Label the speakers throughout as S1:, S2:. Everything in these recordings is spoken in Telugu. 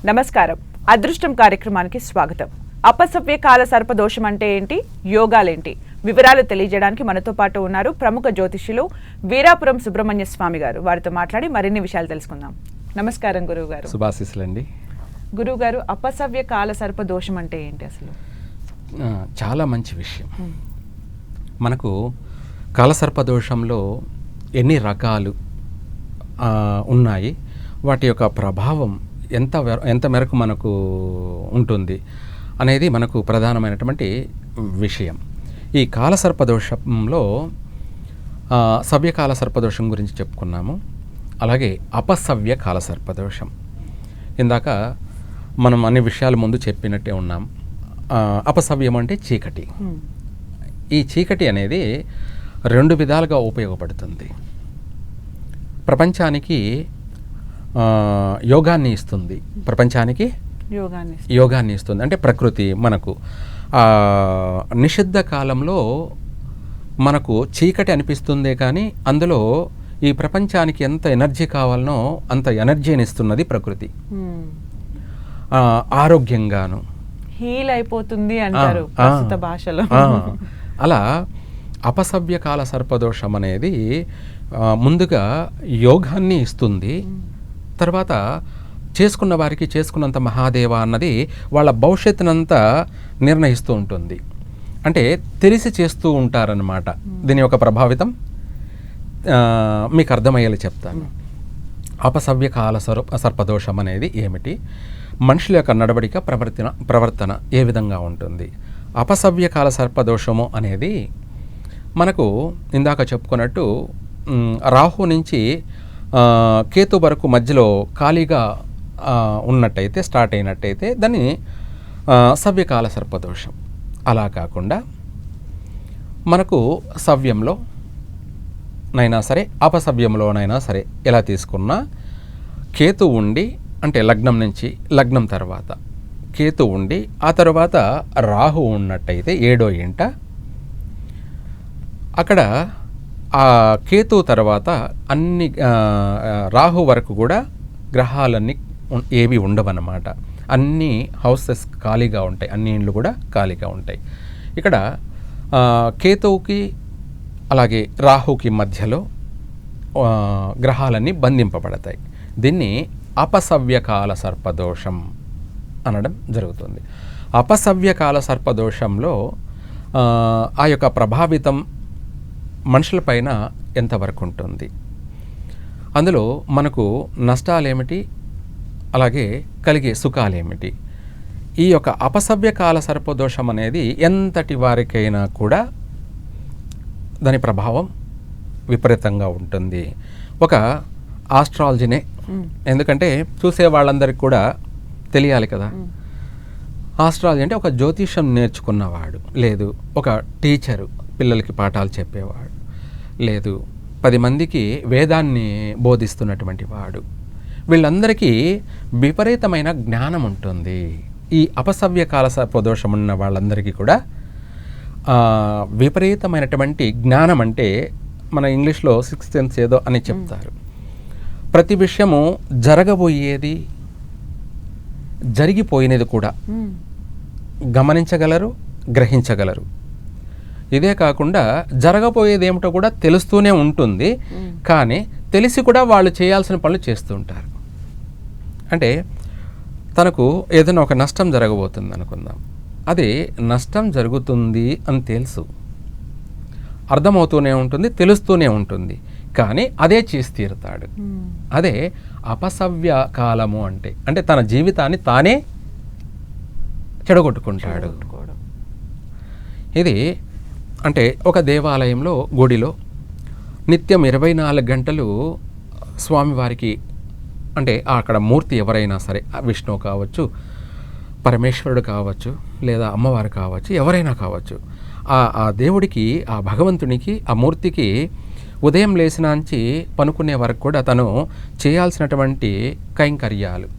S1: నమస్కారం. అదృష్టం కార్యక్రమానికి స్వాగతం. అపసవ్య కాల సర్పదోషం అంటే ఏంటి, యోగాలేంటి, వివరాలు తెలియజేయడానికి మనతో పాటు ఉన్నారు ప్రముఖ జ్యోతిష్యులు వీరాపురం సుబ్రహ్మణ్య స్వామి గారు. వారితో మాట్లాడి మరిన్ని విషయాలు తెలుసుకుందాం. నమస్కారం గురువు గారు.
S2: శుభాశీస్సులండి.
S1: గురువు గారు, అపసవ్య కాల సర్పదోషం అంటే ఏంటి అసలు?
S2: చాలా మంచి విషయం. మనకు కాలసర్పదోషంలో ఎన్ని రకాలు ఉన్నాయి, వాటి యొక్క ప్రభావం ఎంత మేరకు మనకు ఉంటుంది అనేది మనకు ప్రధానమైనటువంటి విషయం. ఈ కాలసర్పదోషంలో సవ్యకాల సర్పదోషం గురించి చెప్పుకున్నాము. అలాగే అపసవ్య కాల సర్పదోషం, ఇందాక మనం అన్ని విషయాలు ముందు చెప్పినట్టే ఉన్నాం. అపసవ్యం అంటే చీకటి. ఈ చీకటి అనేది రెండు విధాలుగా ఉపయోగపడుతుంది. ప్రపంచానికి యోగాన్ని ఇస్తుంది, ప్రపంచానికి యోగాన్ని ఇస్తుంది. అంటే ప్రకృతి మనకు నిషిద్ధ కాలంలో మనకు చీకటి అనిపిస్తుందే కానీ అందులో ఈ ప్రపంచానికి ఎంత ఎనర్జీ కావాలనో అంత ఎనర్జీని ఇస్తున్నది ప్రకృతి. ఆరోగ్యంగాను
S1: హీల్ అయిపోతుంది అంటారు ప్రస్తుత భాషలో.
S2: అలా అపసవ్య కాల సర్పదోషం అనేది ముందుగా యోగాన్ని ఇస్తుంది, తర్వాత చేసుకున్న వారికి చేసుకున్నంత మహాదేవ అన్నది వాళ్ళ భవిష్యత్తునంతా నిర్ణయిస్తూ ఉంటుంది. అంటే తెలిసి చేస్తూ ఉంటారన్నమాట. దీని యొక్క ప్రభావితం మీకు అర్థమయ్యేలా చెప్తాను. అపసవ్య కాల సర్పదోషం అనేది ఏమిటి, మనుషుల యొక్క నడవడిక ప్రవర్తన ఏ విధంగా ఉంటుంది. అపసవ్య కాల సర్పదోషము అనేది మనకు ఇందాక చెప్పుకున్నట్టు రాహు నుంచి కేతు వరకు మధ్యలో ఖాళీగా ఉన్నట్టయితే, స్టార్ట్ అయినట్టయితే దాన్ని సవ్యకాల సర్పదోషం. అలా కాకుండా మనకు సవ్యంలో నైనా సరే అపసవ్యంలోనైనా సరే ఎలా తీసుకున్నా కేతు ఉండి, అంటే లగ్నం నుంచి లగ్నం తర్వాత కేతు ఉండి ఆ తర్వాత రాహు ఉన్నట్టయితే 7వ ఇంట, అక్కడ ఆ కేతు తర్వాత అన్ని రాహు వరకు కూడా గ్రహాలన్నీ ఏవి ఉండవన్నమాట. అన్ని హౌసెస్ ఖాళీగా ఉంటాయి, అన్ని ఇండ్లు కూడా ఖాళీగా ఉంటాయి. ఇక్కడ కేతువుకి అలాగే రాహుకి మధ్యలో గ్రహాలన్నీ బంధింపబడతాయి. దీన్ని అపసవ్యకాల సర్పదోషం అనడం జరుగుతుంది. అపసవ్యకాల సర్పదోషంలో ఆ యొక్క ప్రభావితం మనుషులపైన ఎంతవరకు ఉంటుంది, అందులో మనకు నష్టాలేమిటి, అలాగే కలిగే సుఖాలేమిటి. ఈ యొక్క అపసవ్యకాల సర్పదోషం అనేది ఎంతటి వారికైనా కూడా దాని ప్రభావం విపరీతంగా ఉంటుంది. ఒక ఆస్ట్రాలజీనే, ఎందుకంటే చూసే వాళ్ళందరికీ కూడా తెలియాలి కదా. ఆస్ట్రాలజీ అంటే ఒక జ్యోతిషం నేర్చుకున్నవాడు, లేదు ఒక టీచరు పిల్లలకి పాఠాలు చెప్పేవాడు, లేదు 10 మందికి వేదాన్ని బోధిస్తున్నటువంటి వాడు, వీళ్ళందరికీ విపరీతమైన జ్ఞానం ఉంటుంది. ఈ అపసవ్య కాల సర్పదోషం ఉన్న వాళ్ళందరికీ కూడా విపరీతమైనటువంటి జ్ఞానం, అంటే మన ఇంగ్లీష్లో 6th సెన్స్ ఏదో అని చెప్తారు. ప్రతి విషయము జరగబోయేది జరిగిపోయినది కూడా గమనించగలరు, గ్రహించగలరు. ఇదే కాకుండా జరగబోయేది ఏమిటో కూడా తెలుస్తూనే ఉంటుంది, కానీ తెలిసి కూడా వాళ్ళు చేయాల్సిన పనులు చేస్తూ ఉంటారు. అంటే తనకు ఏదైనా ఒక నష్టం జరగబోతుంది అనుకుందాం, అది నష్టం జరుగుతుంది అని తెలుసు, అర్థమవుతూనే ఉంటుంది, తెలుస్తూనే ఉంటుంది, కానీ అదే చేసి తీరుతాడు. అదే అపసవ్య కాలము అంటే. అంటే తన జీవితాన్ని తానే చెడగొట్టుకుంటాడు. ఇది అంటే ఒక దేవాలయంలో, గుడిలో నిత్యం 24 గంటలు స్వామివారికి, అంటే అక్కడ మూర్తి ఎవరైనా సరే, విష్ణువు కావచ్చు, పరమేశ్వరుడు కావచ్చు, లేదా అమ్మవారు కావచ్చు, ఎవరైనా కావచ్చు, ఆ దేవుడికి, ఆ భగవంతునికి, ఆ మూర్తికి ఉదయం లేచినాంచి పనుకునే వరకు కూడా తను చేయాల్సినటువంటి కైంకర్యాలు,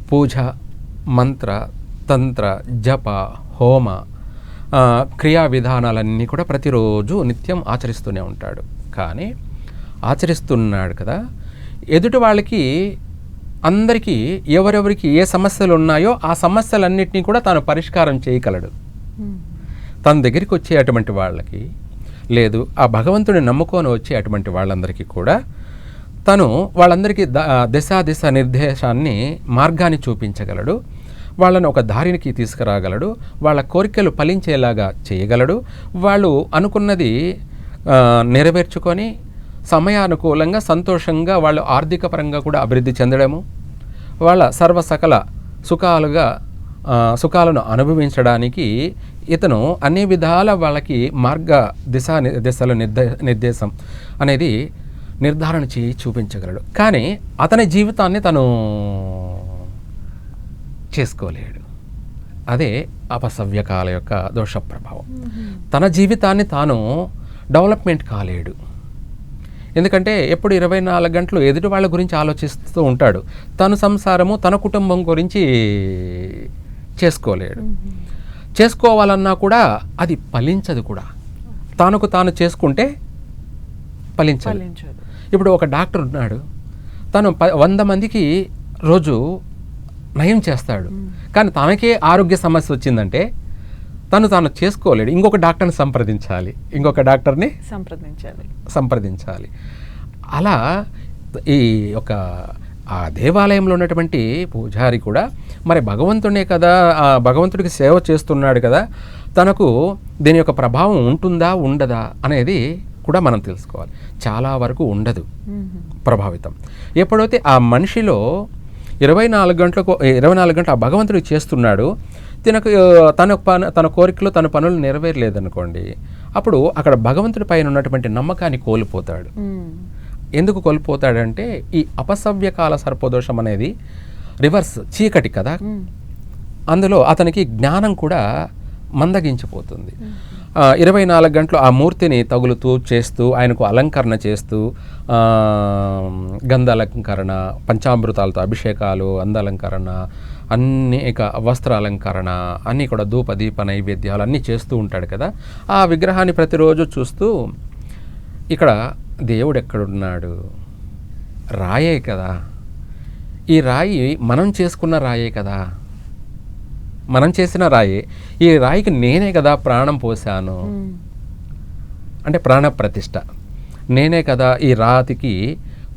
S2: పూజ, మంత్ర, తంత్ర, జప, హోమ, క్రియా విధానాలన్నీ కూడా ప్రతిరోజు నిత్యం ఆచరిస్తూనే ఉంటాడు. కానీ ఆచరిస్తున్నాడు కదా, ఎదుటి వాళ్ళకి అందరికీ ఎవరెవరికి ఏ సమస్యలు ఉన్నాయో ఆ సమస్యలన్నింటినీ కూడా తాను పరిష్కారం చేయగలడు. తన దగ్గరికి వచ్చే అటువంటి వాళ్ళకి, లేదు ఆ భగవంతుని నమ్ముకొని వచ్చే అటువంటి వాళ్ళందరికీ కూడా తను వాళ్ళందరికీ దిశ నిర్దేశాన్ని, మార్గాన్ని చూపించగలడు. వాళ్ళని ఒక దారికి తీసుకురాగలడు. వాళ్ళ కోరికలు ఫలించేలాగా చేయగలడు. వాళ్ళు అనుకున్నది నెరవేర్చుకొని సమయానుకూలంగా సంతోషంగా వాళ్ళు ఆర్థిక పరంగా కూడా అభివృద్ధి చెందడము, వాళ్ళ సర్వసకల సుఖాలను అనుభవించడానికి ఇతను అన్ని విధాల వాళ్ళకి దిశల నిర్దేశం అనేది నిర్ధారణ చేయి చూపించగలడు. కానీ అతని జీవితాన్ని తను చేసుకోలేడు. అదే అపసవ్యకాల యొక్క దోష ప్రభావం. తన జీవితాన్ని తాను డెవలప్మెంట్ కాలేడు. ఎందుకంటే ఎప్పుడు 24 గంటలు ఎదుటి వాళ్ళ గురించి ఆలోచిస్తూ ఉంటాడు. తన సంసారము, తన కుటుంబం గురించి చేసుకోలేడు. చేసుకోవాలన్నా కూడా అది ఫలించదు కూడా. తానుకు తాను చేసుకుంటే ఫలించదు. ఇప్పుడు ఒక డాక్టర్ ఉన్నాడు, తను 100 మందికి రోజు నయం చేస్తాడు. కానీ తనకే ఆరోగ్య సమస్య వచ్చిందంటే తాను చేసుకోలేడు. ఇంకొక డాక్టర్ని సంప్రదించాలి. అలా ఈ ఒక ఆ దేవాలయంలో ఉన్నటువంటి పూజారి కూడా మరి భగవంతుడే కదా, ఆ భగవంతుడికి సేవ చేస్తున్నాడు కదా, తనకు దీని యొక్క ప్రభావం ఉంటుందా ఉండదా అనేది కూడా మనం తెలుసుకోవాలి. చాలా వరకు ఉండదు ప్రభావితం. ఎప్పుడైతే ఆ మనిషిలో 24 గంటలు ఆ భగవంతుడికి చేస్తున్నాడు, తన కోరికలు, తన పనులు నెరవేరలేదనుకోండి, అప్పుడు అక్కడ భగవంతుడి పైన ఉన్నటువంటి నమ్మకాన్ని కోల్పోతాడు. ఎందుకు కోల్పోతాడంటే ఈ అపసవ్యకాల సర్పదోషం అనేది రివర్స్, చీకటి కదా, అందులో అతనికి జ్ఞానం కూడా మందగించిపోతుంది. 24 గంటలు ఆ మూర్తిని తగులుతూ చేస్తూ, ఆయనకు అలంకరణ చేస్తూ, గంధాలంకరణ, పంచామృతాలతో అభిషేకాలు, అందాలంకరణ, అనేక వస్త్రాలంకరణ, అన్నీ కూడా ధూప దీప నైవేద్యాలు అన్నీ చేస్తూ ఉంటాడు కదా. ఆ విగ్రహాన్ని ప్రతిరోజు చూస్తూ ఇక్కడ దేవుడు ఎక్కడున్నాడు, రాయే కదా, ఈ రాయి మనం చేసుకున్న రాయే కదా, మనం చేసిన రాయే, ఈ రాయికి నేనే కదా ప్రాణం పోసాను అంటే ప్రాణప్రతిష్ఠ, నేనే కదా ఈ రాతికి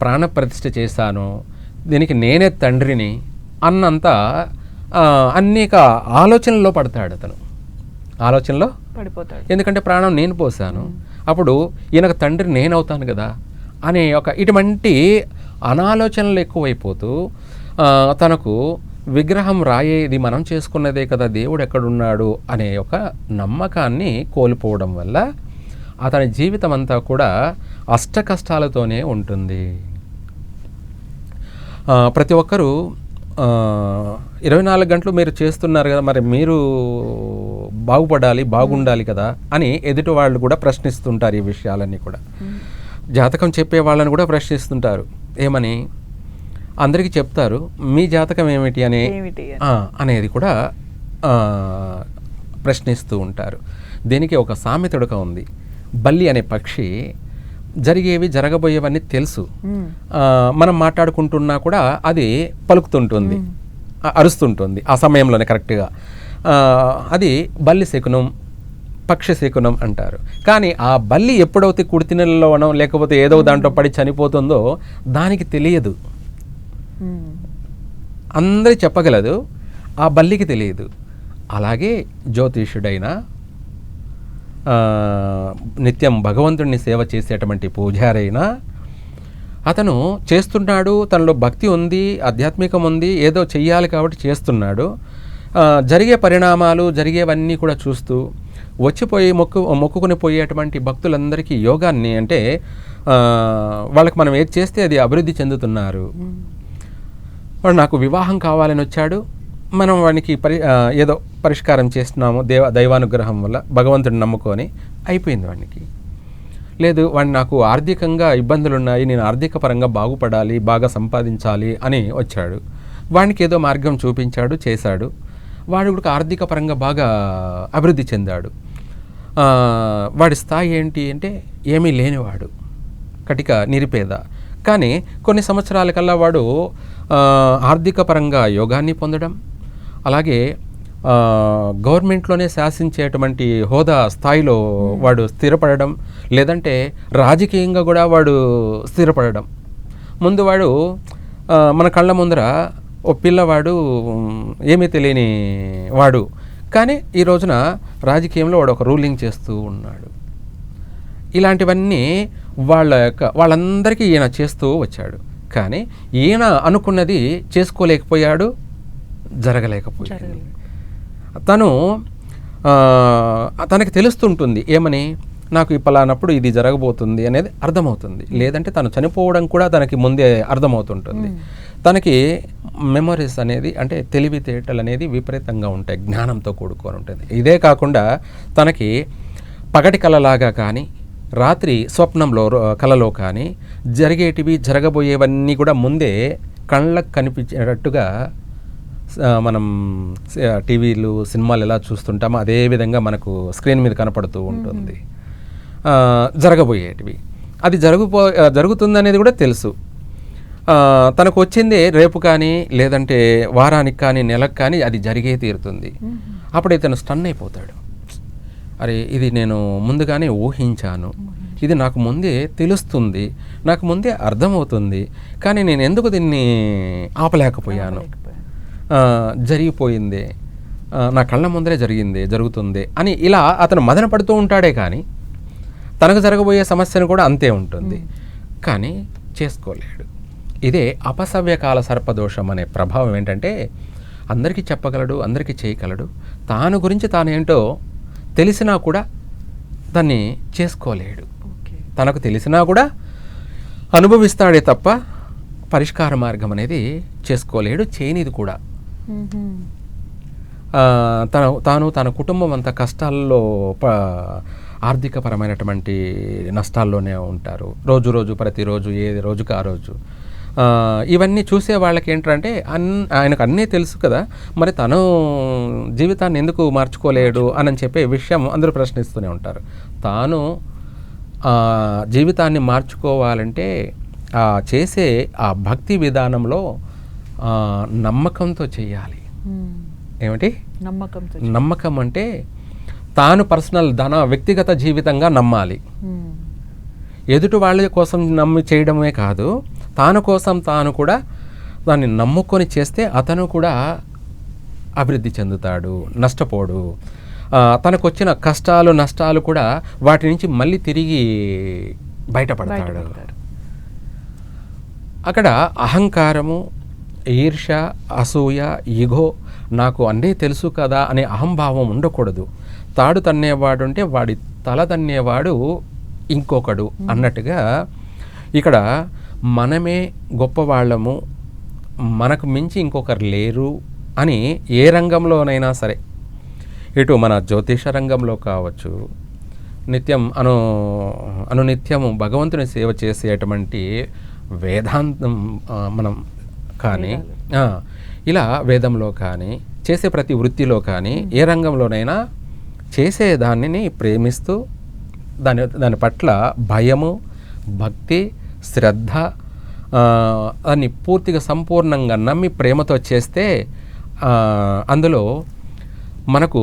S2: ప్రాణప్రతిష్ఠ చేశాను, దీనికి నేనే తండ్రిని అన్నంత అనేక ఆలోచనలో పడతాడు అతను. ఆలోచనలో పడిపోతాడు. ఎందుకంటే ప్రాణం నేను పోసాను, అప్పుడు ఈయనకు తండ్రి నేనవుతాను కదా అనే ఇటువంటి అనాలోచనలు ఎక్కువైపోతూ తనకు విగ్రహం రాయేది మనం చేసుకున్నదే కదా, దేవుడు ఎక్కడున్నాడు అనే ఒక నమ్మకాన్ని కోల్పోవడం వల్ల అతని జీవితం అంతా కూడా అష్ట కష్టాలతోనే ఉంటుంది. ప్రతి ఒక్కరూ 24 గంటలు మీరు చేస్తున్నారు కదా, మరి మీరు బాగుండాలి కదా అని ఎదుటి వాళ్ళు కూడా ప్రశ్నిస్తుంటారు. ఈ విషయాలన్నీ కూడా జాతకం చెప్పే వాళ్ళని కూడా ప్రశ్నిస్తుంటారు. ఏమని అందరికీ చెప్తారు, మీ జాతకం ఏమిటి అనేది కూడా ప్రశ్నిస్తూ ఉంటారు. దీనికి ఒక సామెతడుక ఉంది. బల్లి అనే పక్షి జరగబోయేవన్నీ తెలుసు, మనం మాట్లాడుకుంటున్నా కూడా అది పలుకుతుంటుంది, అరుస్తుంటుంది ఆ సమయంలోనే కరెక్ట్గా. అది బల్లి శకునం, పక్షి శకునం అంటారు. కానీ ఆ బల్లి ఎప్పుడైతే కుడితినెలలోనో లేకపోతే ఏదో దాంట్లో పడి చనిపోతుందో దానికి తెలియదు. అందరి చెప్పగలదు, ఆ బల్లికి తెలియదు. అలాగే జ్యోతిష్యుడైన నిత్యం భగవంతుడిని సేవ చేసేటువంటి పూజారైనా అతను చేస్తున్నాడు, తనలో భక్తి ఉంది, ఆధ్యాత్మికం ఉంది, ఏదో చెయ్యాలి కాబట్టి చేస్తున్నాడు. జరిగే పరిణామాలు జరిగేవన్నీ కూడా చూస్తూ వచ్చిపోయి మొక్కుకుని పోయేటువంటి భక్తులందరికీ యోగాన్ని, అంటే వాళ్ళకి మనం ఏది చేస్తే అది అభివృద్ధి చెందుతున్నారు. వాడు నాకు వివాహం కావాలని వచ్చాడు, మనం వానికి ఏదో పరిష్కారం చేస్తున్నాము దైవానుగ్రహం వల్ల, భగవంతుడిని నమ్ముకొని అయిపోయింది. వాడికి లేదు, వాడిని నాకు ఆర్థికంగా ఇబ్బందులు ఉన్నాయి, నేను ఆర్థిక పరంగా బాగుపడాలి, బాగా సంపాదించాలి అని వచ్చాడు. వాడికి ఏదో మార్గం చూపించాడు, చేశాడు. వాడు కూడా ఆర్థిక పరంగా బాగా అభివృద్ధి చెందాడు. వాడి స్థాయి ఏంటి అంటే ఏమీ లేనివాడు, కటిక నిరుపేద. కానీ కొన్ని సంవత్సరాల కల్లా వాడు ఆర్థిక పరంగా యోగాన్ని పొందడం, అలాగే గవర్నమెంట్లోనే శాసించేటువంటి హోదా స్థాయిలో వాడు స్థిరపడడం, లేదంటే రాజకీయంగా కూడా వాడు స్థిరపడడం. ముందు వాడు మన కళ్ళ ముందర ఓ పిల్లవాడు ఏమీ తెలియని వాడు, కానీ ఈ రోజున రాజకీయంలో వాడు ఒక రూలింగ్ చేస్తూ ఉన్నాడు. ఇలాంటివన్నీ వాళ్ళందరికీ ఈయన చేస్తూ వచ్చాడు. కానీ ఈయన అనుకున్నది చేసుకోలేకపోయాడు, జరగలేకపోయాడు. తనకి తెలుస్తుంటుంది ఏమని, నాకు పలానప్పుడు ఇది జరగబోతుంది అనేది అర్థమవుతుంది. లేదంటే తను చనిపోవడం కూడా తనకి ముందే అర్థమవుతుంటుంది. తనకి మెమరీస్ అనేది అంటే తెలివితేటలు అనేది విపరీతంగా ఉంటాయి, జ్ఞానంతో కూడుకొని ఉంటుంది. ఇదే కాకుండా తనకి పగటి కలలాగా కానీ రాత్రి స్వప్నంలో కలలో కానీ జరగబోయేవన్నీ కూడా ముందే కళ్ళకు కనిపించేటట్టుగా మనం టీవీలు సినిమాలు ఎలా చూస్తుంటామో అదే విధంగా మనకు స్క్రీన్ మీద కనపడుతూ ఉంటుంది జరగబోయేటివి. అది జరుగుతుందనేది కూడా తెలుసు. తనకు వచ్చింది రేపు కానీ లేదంటే వారానికి కానీ నెలకు కానీ అది జరిగే తీరుతుంది. అప్పుడే తను స్టన్ అయిపోతాడు. అరే ఇది నేను ముందుగానే ఊహించాను, ఇది నాకు ముందే తెలుస్తుంది, నాకు ముందే అర్థమవుతుంది, కానీ నేను ఎందుకు దీన్ని ఆపలేకపోయాను, జరిగిపోయింది, నా కళ్ళ ముందరే జరుగుతుంది అని ఇలా అతను మదన పడుతూ ఉంటాడే కానీ తనకు జరగబోయే సమస్యను కూడా అంతే ఉంటుంది, కానీ చేసుకోలేడు. ఇదే అపసవ్యకాల సర్పదోషం అనే ప్రభావం. ఏంటంటే అందరికీ చెప్పగలడు, అందరికీ చేయగలడు, తాను గురించి తానేంటో తెలిసినా కూడా దాన్ని చేసుకోలేడు. తనకు తెలిసినా కూడా అనుభవిస్తాడే తప్ప పరిష్కార మార్గం అనేది చేసుకోలేడు, చేయనిది కూడా. తన కుటుంబం అంతా కష్టాల్లో ఆర్థికపరమైనటువంటి నష్టాల్లోనే ఉంటారు. రోజు ప్రతిరోజు ఏ రోజుకి ఆ రోజు. ఇవన్నీ చూసే వాళ్ళకి ఏంటంటే ఆయనకు అన్నీ తెలుసు కదా, మరి తను జీవితాన్ని ఎందుకు మార్చుకోలేడు అని చెప్పే విషయం అందరూ ప్రశ్నిస్తూనే ఉంటారు. తాను జీవితాన్ని మార్చుకోవాలంటే చేసే ఆ భక్తి విధానంలో నమ్మకంతో చేయాలి. ఏమిటి నమ్మకం అంటే తాను పర్సనల్ వ్యక్తిగత జీవితంగా నమ్మాలి. ఎదుటి వాళ్ళ కోసం నమ్మి చేయడమే కాదు, తాను కోసం తాను కూడా దాన్ని నమ్ముకొని చేస్తే అతను కూడా అభివృద్ధి చెందుతాడు, నష్టపోడు. తనకు వచ్చిన కష్టాలు నష్టాలు కూడా వాటి నుంచి మళ్ళీ తిరిగి బయటపడతాడు. అక్కడ అహంకారము, ఈర్ష, అసూయ, ఈగో, నాకు అన్నీ తెలుసు కదా అనే అహంభావం ఉండకూడదు. తాడు తన్నేవాడు అంటే వాడి తల తన్నేవాడు ఇంకొకడు అన్నట్టుగా ఇక్కడ మనమే గొప్పవాళ్ళము, మనకు మించి ఇంకొకరు లేరు అని ఏ రంగంలోనైనా సరే, ఇటు మన జ్యోతిష రంగంలో కావచ్చు, అనునిత్యము భగవంతుని సేవ చేసేటువంటి వేదాంతం మనం కానీ ఇలా వేదంలో కానీ చేసే ప్రతి వృత్తిలో కానీ ఏ రంగంలోనైనా చేసే దానిని ప్రేమిస్తూ దాని పట్ల భయము, భక్తి, శ్రద్ధ దాన్ని పూర్తిగా సంపూర్ణంగా నమ్మి ప్రేమతో చేస్తే అందులో మనకు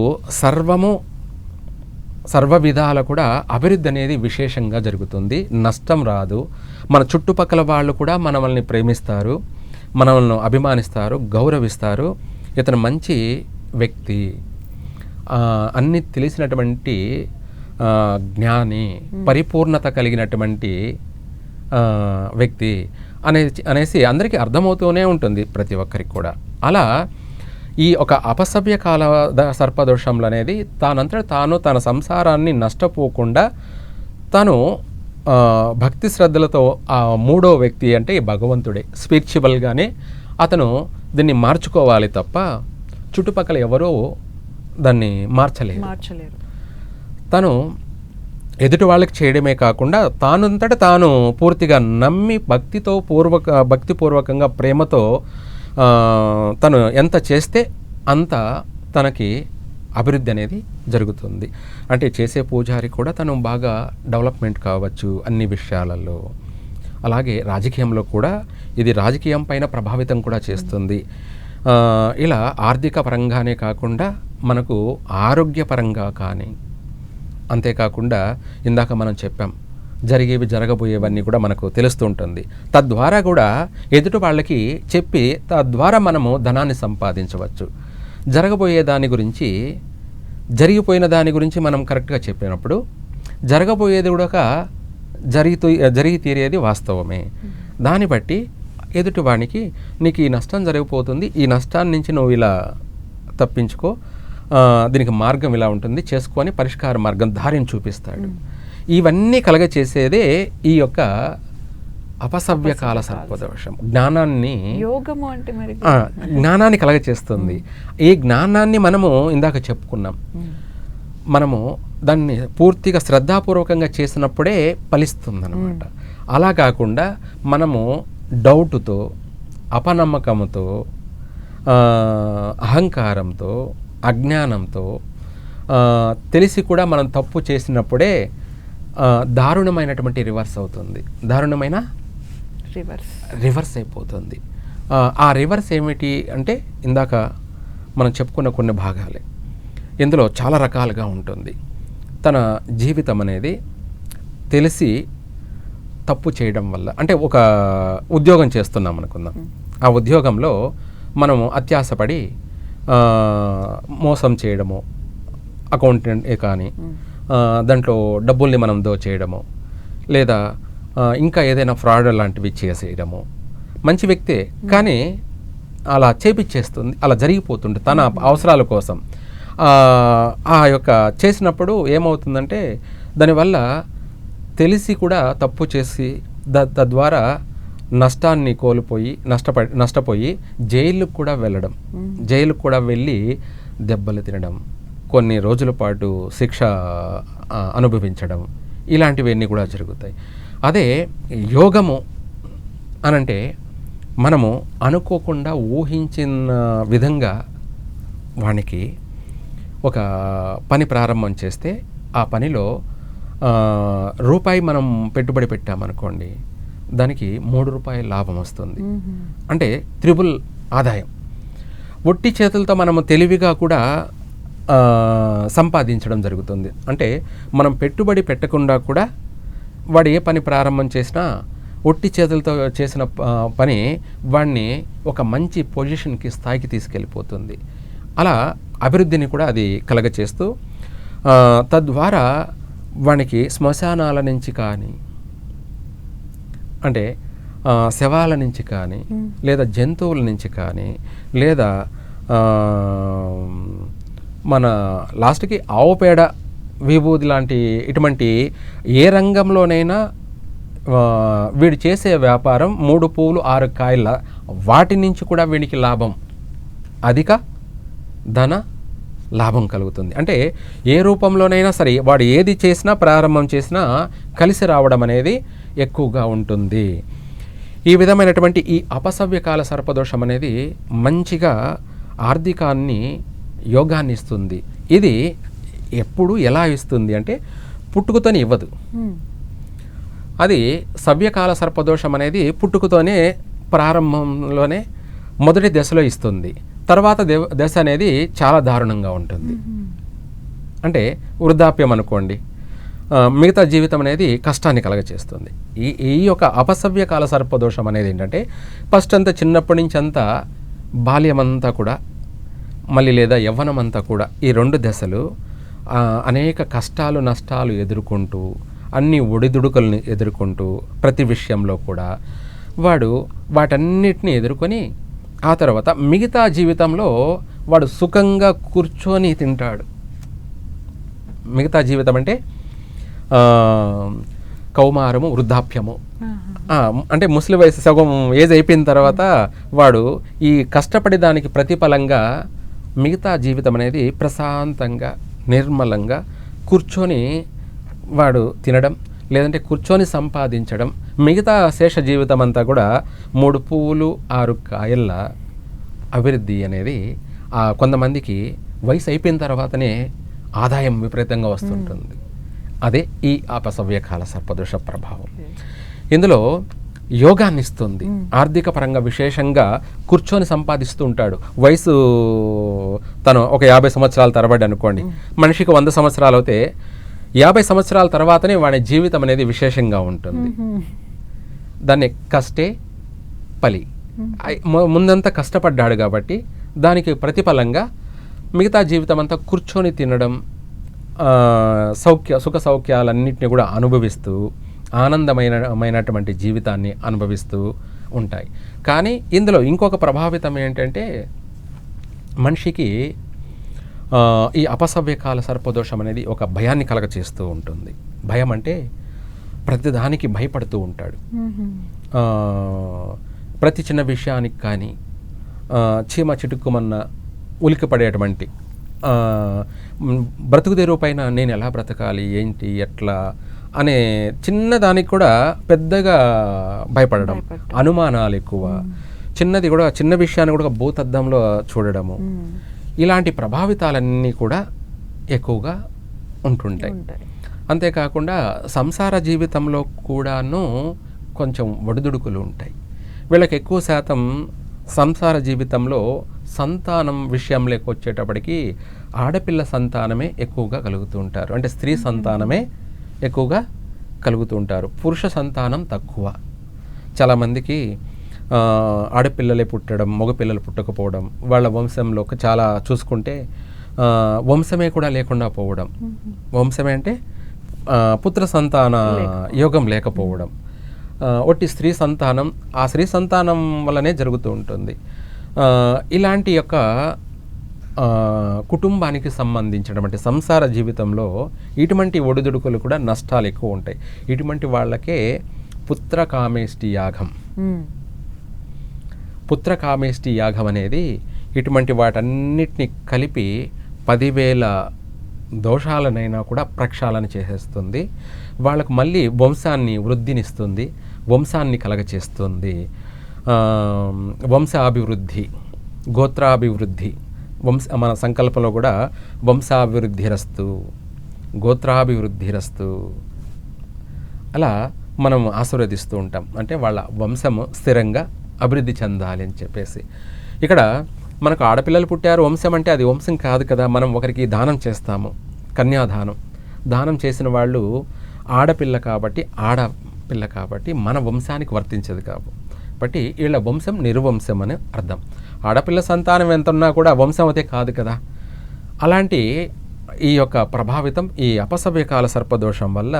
S2: సర్వ విధాల కూడా అభివృద్ధి అనేది విశేషంగా జరుగుతుంది, నష్టం రాదు. మన చుట్టుపక్కల వాళ్ళు కూడా మనల్ని ప్రేమిస్తారు, మనల్ని అభిమానిస్తారు, గౌరవిస్తారు. ఇతను మంచి వ్యక్తి, అన్నీ తెలిసినటువంటి జ్ఞాని, పరిపూర్ణత కలిగినటువంటి వ్యక్తి అనేసి అందరికీ అర్థమవుతూనే ఉంటుంది ప్రతి ఒక్కరికి కూడా. అలా ఈ ఒక అపసవ్యకాల సర్పదోషంలో అనేది తానంతట తాను తన సంసారాన్ని నష్టపోకుండా తాను భక్తి శ్రద్ధలతో ఆ మూడో వ్యక్తి అంటే భగవంతుడే స్పిరిచువల్గానే అతను దీన్ని మార్చుకోవాలి తప్ప చుట్టుపక్కల ఎవరో దాన్ని మార్చలేరు. తను ఎదుటి వాళ్ళకి చేయడమే కాకుండా తానంతట తాను పూర్తిగా నమ్మి భక్తిపూర్వకంగా ప్రేమతో తను ఎంత చేస్తే అంత తనకి అభివృద్ధి అనేది జరుగుతుంది. అంటే చేసే పూజారి కూడా తను బాగా డెవలప్మెంట్ కావచ్చు అన్ని విషయాలలో. అలాగే రాజకీయంలో కూడా ఇది రాజకీయం పైన ప్రభావితం కూడా చేస్తుంది. ఇలా ఆర్థిక పరంగానే కాకుండా మనకు ఆరోగ్యపరంగా కానీ, అంతేకాకుండా ఇందాక మనం చెప్పాం జరగబోయేవన్నీ కూడా మనకు తెలుస్తూ ఉంటుంది. తద్వారా కూడా ఎదుటి వాళ్ళకి చెప్పి తద్వారా మనము ధనాన్ని సంపాదించవచ్చు. జరగబోయే దాని గురించి, జరిగిపోయిన దాని గురించి మనం కరెక్ట్గా చెప్పినప్పుడు జరగబోయేది కూడా జరిగి తీరేది వాస్తవమే. దాన్ని బట్టి ఎదుటి వానికి నీకు ఈ నష్టం జరిగిపోతుంది, ఈ నష్టాన్ని నుంచి నువ్వు ఇలా తప్పించుకో, దీనికి మార్గం ఇలా ఉంటుంది, చేసుకొని పరిష్కార మార్గం దారిని చూపిస్తాడు. ఇవన్నీ కలగచేసేదే ఈ యొక్క అపసవ్యకాల సర్పదోషం. జ్ఞానాన్ని,
S1: యోగము అంటే మరి
S2: జ్ఞానాన్ని కలగచేస్తుంది. ఈ జ్ఞానాన్ని మనము ఇందాక చెప్పుకున్నాం, మనము దాన్ని పూర్తిగా శ్రద్ధాపూర్వకంగా చేసినప్పుడే ఫలిస్తుందన్నమాట. అలా కాకుండా మనము డౌటుతో, అపనమ్మకంతో, అహంకారంతో, అజ్ఞానంతో తెలిసి కూడా మనం తప్పు చేసినప్పుడే దారుణమైనటువంటి రివర్స్ అవుతుంది. దారుణమైన రివర్స్ అయిపోతుంది. ఆ రివర్స్ ఏమిటి అంటే ఇందాక మనం చెప్పుకున్న కొన్ని భాగాలే. ఇందులో చాలా రకాలుగా ఉంటుంది. తన జీవితం అనేది తెలిసి తప్పు చేయడం వల్ల, అంటే ఒక ఉద్యోగం చేస్తున్నాం అనుకుందాం, ఆ ఉద్యోగంలో మనము అత్యాశపడి మోసం చేయడము, అకౌంటెంట్ కానీ దాంట్లో డబ్బుల్ని మనం దోచేయడము, లేదా ఇంకా ఏదైనా ఫ్రాడ్ లాంటివి చేసేయడము. మంచి వ్యక్తే కానీ అలా చేపిచ్చేస్తుంది, అలా జరిగిపోతుంది తన అవసరాల కోసం. ఆ యొక్క చేసినప్పుడు ఏమవుతుందంటే దానివల్ల తెలిసి కూడా తప్పు చేసి తద్వారా నష్టాన్ని కోల్పోయి నష్టపోయి జైలుకు కూడా వెళ్ళడం, జైలుకు కూడా వెళ్ళి దెబ్బలు తినడం, కొన్ని రోజుల పాటు శిక్ష అనుభవించడం, ఇలాంటివన్నీ కూడా జరుగుతాయి. అదే యోగము అనంటే మనము అనుకోకుండా ఊహించిన విధంగా వానికి ఒక పని ప్రారంభం చేస్తే ఆ పనిలో రూపాయి మనం పెట్టుబడి పెట్టామనుకోండి, దానికి 3 రూపాయల లాభం వస్తుంది. అంటే త్రిబుల్ ఆదాయం. ఒట్టి చేతులతో మనము తెలివిగా కూడా సంపాదించడం జరుగుతుంది. అంటే మనం పెట్టుబడి పెట్టకుండా కూడా వాడు ఏ పని ప్రారంభం చేసినా ఒట్టి చేతులతో చేసిన పని వాడిని ఒక మంచి పొజిషన్కి, స్థాయికి తీసుకెళ్ళిపోతుంది. అలా అభివృద్ధిని కూడా అది కలగచేస్తూ తద్వారా వానికి శ్మశానాల నుంచి కానీ, అంటే శవాల నుంచి కానీ, లేదా జంతువుల నుంచి కానీ, లేదా మన లాస్ట్కి ఆవు పేడ, విభూది లాంటి ఇటువంటి ఏ రంగంలోనైనా వీడు చేసే వ్యాపారం 3 పూలు 6 కాయల, వాటి నుంచి కూడా వీడికి లాభం, అధిక ధన లాభం కలుగుతుంది. అంటే ఏ రూపంలోనైనా సరే వాడు ఏది చేసినా, ప్రారంభం చేసినా కలిసి రావడం అనేది ఎక్కువగా ఉంటుంది. ఈ విధమైనటువంటి ఈ అపసవ్యకాల సర్పదోషం అనేది మంచిగా ఆర్థికాన్ని, యోగాన్ని ఇస్తుంది. ఇది ఎప్పుడు ఎలా ఇస్తుంది అంటే పుట్టుకతోనే ఇవ్వదు. అది సవ్యకాల సర్పదోషం అనేది పుట్టుకతోనే ప్రారంభంలోనే మొదటి దశలో ఇస్తుంది. తర్వాత దశ అనేది చాలా దారుణంగా ఉంటుంది. అంటే వృద్ధాప్యం అనుకోండి, మిగతా జీవితం అనేది కష్టాన్ని కలగచేస్తుంది. ఈ యొక్క అపసవ్యకాల సర్పదోషం అనేది ఏంటంటే ఫస్ట్ అంతా చిన్నప్పటి నుంచి అంతా బాల్యమంతా కూడా, మళ్ళీ లేదా యవ్వనం అంతా కూడా, ఈ 2 దశలు అనేక కష్టాలు, నష్టాలు ఎదుర్కొంటూ, అన్ని ఒడిదుడుకుల్ని ఎదుర్కొంటూ, ప్రతి విషయంలో కూడా వాడు వాటన్నిటిని ఎదుర్కొని ఆ తర్వాత మిగతా జీవితంలో వాడు సుఖంగా కూర్చొని తింటాడు. మిగతా జీవితం అంటే కౌమారము, వృద్ధాప్యము, అంటే ముసలి వయసు సగం ఏజ్ అయిపోయిన తర్వాత వాడు ఈ కష్టపడే దానికి ప్రతిఫలంగా మిగతా జీవితం అనేది ప్రశాంతంగా, నిర్మలంగా కూర్చొని వాడు తినడం, లేదంటే కూర్చొని సంపాదించడం, మిగతా శేష జీవితం అంతా కూడా 3 పువ్వులు 6 కాయల అభివృద్ధి అనేది కొంతమందికి వయసు అయిపోయిన తర్వాతనే ఆదాయం విపరీతంగా వస్తుంటుంది. అదే ఈ అపసవ్యకాల సర్పదోష ప్రభావం. ఇందులో యోగాన్ని ఇస్తుంది. ఆర్థిక పరంగా విశేషంగా కూర్చొని సంపాదిస్తూ ఉంటాడు. వయసు తను ఒక 50 సంవత్సరాల తరబడి అనుకోండి, మనిషికి 100 సంవత్సరాలు అయితే 50 సంవత్సరాల తర్వాతనే వాడి జీవితం అనేది విశేషంగా ఉంటుంది. దాన్ని కష్టే పలి, ముందంతా కష్టపడ్డాడు కాబట్టి దానికి ప్రతిఫలంగా మిగతా జీవితం అంతా కూర్చొని తినడం, సుఖ సౌఖ్యాలన్నింటినీ కూడా అనుభవిస్తూ ఆనందమైనటువంటి జీవితాన్ని అనుభవిస్తూ ఉంటాయి. కానీ ఇందులో ఇంకొక ప్రభావితం ఏంటంటే మనిషికి ఈ అపసవ్యకాల సర్పదోషం అనేది ఒక భయాన్ని కలగచేస్తూ ఉంటుంది. భయం అంటే ప్రతిదానికి భయపడుతూ ఉంటాడు. ప్రతి చిన్న విషయానికి కానీ చీమ చిటుక్కుమన్న ఉలికిపడేటువంటి బ్రతుకుదెరువు పైన నేను ఎలా బ్రతకాలి, ఏంటి, ఎట్లా అనే చిన్నదానికి కూడా పెద్దగా భయపడడం, అనుమానాలు ఎక్కువ, చిన్న విషయాన్ని కూడా భూతద్దంలో చూడడము, ఇలాంటి ప్రభావితాలన్నీ కూడా ఎక్కువగా ఉంటుంటాయి. అంతేకాకుండా సంసార జీవితంలో కూడాను కొంచెం ఒడిదుడుకులు ఉంటాయి. వీళ్ళకి ఎక్కువ శాతం సంసార జీవితంలో సంతానం విషయంలోకి వచ్చేటప్పటికి ఆడపిల్ల సంతానమే ఎక్కువగా కలుగుతూ ఉంటారు. అంటే స్త్రీ సంతానమే ఎక్కువగా కలుగుతూ ఉంటారు. పురుష సంతానం తక్కువ. చాలామందికి ఆడపిల్లలే పుట్టడం, మగపిల్లలు పుట్టకపోవడం, వాళ్ళ వంశంలో చాలా చూసుకుంటే వంశమే కూడా లేకుండా పోవడం. వంశమే అంటే పుత్ర సంతాన యోగం లేకపోవడం, ఒట్టి స్త్రీ సంతానం, ఆ స్త్రీ సంతానం వల్లనే జరుగుతూ ఉంటుంది. ఇలాంటి యొక్క కుటుంబానికి సంబంధించినటువంటి సంసార జీవితంలో ఇటువంటి ఒడిదుడుకులు కూడా నష్టాలు ఎక్కువ ఉంటాయి. ఇటువంటి వాళ్ళకే పుత్రకామేష్టి యాగం, పుత్రకామేష్టి యాగం అనేది ఇటువంటి వాటన్నిటిని కలిపి 10,000 దోషాలనైనా కూడా ప్రక్షాళన చేసేస్తుంది. వాళ్ళకు మళ్ళీ వంశాన్ని వృద్ధినిస్తుంది, వంశాన్ని కలగచేస్తుంది. వంశాభివృద్ధి, గోత్రాభివృద్ధి, మన సంకల్పంలో కూడా వంశాభివృద్ధిరస్తు, గోత్రాభివృద్ధిరస్తు అలా మనం ఆశీర్వదిస్తూ ఉంటాం. అంటే వాళ్ళ వంశము స్థిరంగా అభివృద్ధి చెందాలి అని చెప్పేసి. ఇక్కడ మనకు ఆడపిల్లలు పుట్టారు, వంశం అంటే అది వంశం కాదు కదా. మనం ఒకరికి దానం చేస్తాము, కన్యాదానం. దానం చేసిన వాళ్ళు ఆడపిల్ల కాబట్టి మన వంశానికి వర్తించదు కాబట్టి వీళ్ళ వంశం నిర్వంశం అని అర్థం. ఆడపిల్ల సంతానం ఎంత ఉన్నా కూడా వంశం అయితే కాదు కదా. అలాంటి ఈ యొక్క ప్రభావితం ఈ అపసవ్యకాల సర్పదోషం వల్ల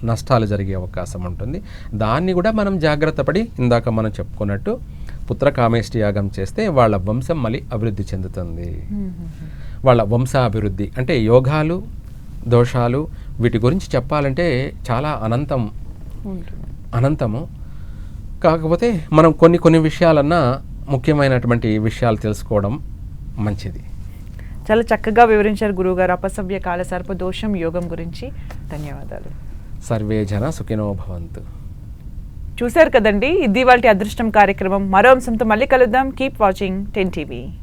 S2: నష్టాలు జరిగే అవకాశం ఉంటుంది. దాన్ని కూడా మనం జాగ్రత్త పడి ఇందాక మనం చెప్పుకున్నట్టు పుత్రకామేష్టి యాగం చేస్తే వాళ్ళ వంశం మళ్ళీ అభివృద్ధి చెందుతుంది. వాళ్ళ వంశాభివృద్ధి అంటే యోగాలు, దోషాలు, వీటి గురించి చెప్పాలంటే చాలా అనంతము. కాకపోతే మనం కొన్ని విషయాలన్నా ముఖ్యమైనటువంటి విషయాలు తెలుసుకోవడం మంచిది.
S1: చాలా చక్కగా వివరించారు గురువుగారు అపసవ్యకాల సర్పదోషం యోగం గురించి. ధన్యవాదాలు.
S2: సర్వే జన సుఖినో భవంతు.
S1: చూశారు కదండి, ఇది ఇవాల్టి అదృష్టం కార్యక్రమం. మరో అంశంతో మళ్ళీ కలుద్దాం. Keep watching 10 TV.